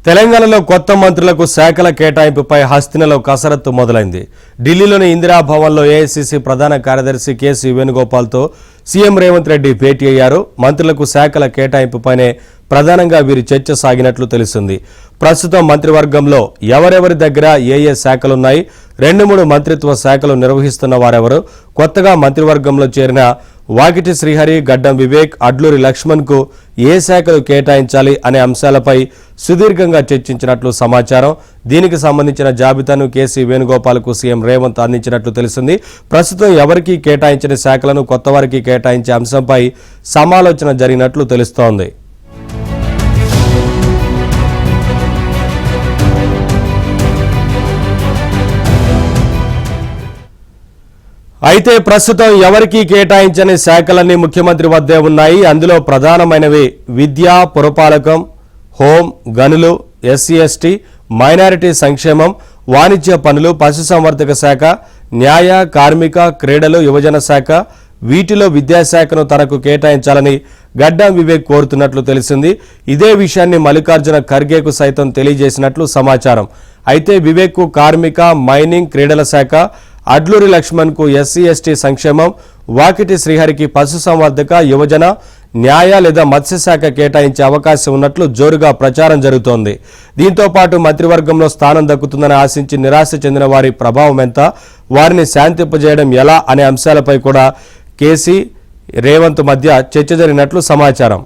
తెలంగాణలో కొత్త మంత్రులకు శాఖల కేటాయింపుపై హస్తినలో కసరత్తు మొదలైంది. ఢిల్లీలోని ఇందిరా భవన్లో ఏఐసీసీ ప్రధాన కార్యదర్శి కేసీ వేణుగోపాల్తో సీఎం రేవంత్ రెడ్డి భేటీ అయ్యారు. మంత్రులకు శాఖల కేటాయింపుపైనే ప్రధానంగా వీరి చర్చ సాగినట్లు తెలిసింది. ప్రస్తుతం మంత్రివర్గంలో ఎవరెవరి దగ్గర ఏ శాఖలున్నాయి, 2-3 మంత్రిత్వ శాఖలు నిర్వహిస్తున్న వారెవరు, కొత్తగా మంత్రివర్గంలో చేరిన వాకిటి శ్రీహరి, గడ్డం వివేక్, అడ్లూరి లక్ష్మణ్కు ఏ శాఖలు కేటాయించాలి అనే అంశాలపై సుదీర్ఘంగా చర్చించినట్లు సమాచారం. దీనికి సంబంధించిన జాబితాను కేసీ వేణుగోపాల్కు సీఎం రేవంత్ అందించినట్లు తెలిసింది. ప్రస్తుతం ఎవరికీ కేటాయించిన శాఖలను కొత్తవారికి కేటాయించే అంశంపై సమాలోచన జరిగినట్లు తెలుస్తోంది. అయితే ప్రస్తుతం ఎవరికీ కేటాయించని శాఖలన్నీ ముఖ్యమంత్రి వద్దే ఉన్నాయి. అందులో ప్రధానమైనవి విద్య, పురపాలకం, హోం, గనులు, ఎస్సీ/ఎస్టీ, మైనారిటీ సంక్షేమం, వాణిజ్య పనులు, పశుసంవర్ధక శాఖ, న్యాయ, కార్మిక, క్రీడలు, యువజన శాఖ. వీటిలో విద్యాశాఖను తనకు కేటాయించాలని గడ్డం వివేక్ కోరుతున్నట్లు తెలిసింది. ఇదే విషయాన్ని మల్లికార్జున ఖర్గేకు సైతం తెలియజేసినట్లు సమాచారం. అయితే వివేక్కు కార్మిక, మైనింగ్, క్రీడల శాఖ, అడ్లూరి లక్ష్మణ్కు ఎస్సీ/ఎస్టీ సంక్షేమం, వాకిటి శ్రీహరికి పశుసంవర్ధక, యువజన, న్యాయ లేదా మత్స్యశాఖ కేటాయించే అవకాశం ఉన్నట్లు జోరుగా ప్రచారం జరుగుతోంది. దీంతో పాటు మంత్రివర్గంలో స్థానం దక్కుతుందని ఆశించి నిరాశ చెందిన వారి ప్రభావం ఎంత, వారిని శాంతింపజేయడం ఎలా అనే అంశాలపై కూడా కేసీ, రేవంత్ మధ్య చర్చ జరిగినట్లు సమాచారం.